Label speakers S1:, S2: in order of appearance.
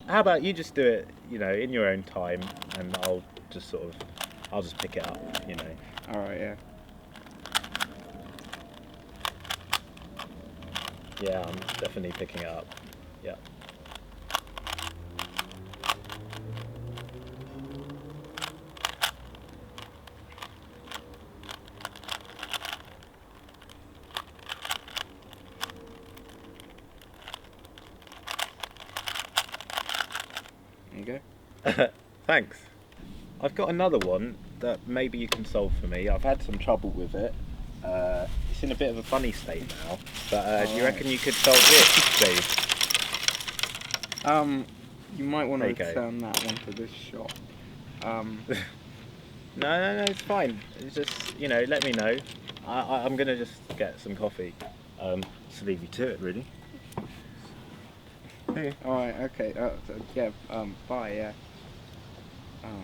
S1: How about you just do it, in your own time, and I'll just pick it up,
S2: Alright, yeah.
S1: Yeah, I'm definitely picking it up. Yeah.
S2: There you go.
S1: Thanks. I've got another one that maybe you can solve for me. I've had some trouble with it. It's in a bit of a funny state now, but do you reckon you could solve it, Steve?
S2: You might want to
S1: There you go.
S2: return that one to this shop.
S1: No, it's fine. It's just, let me know. I'm going to just get some coffee. Just leave you to it, really. Hey.
S2: Alright, okay. Yeah, bye, yeah. Oh.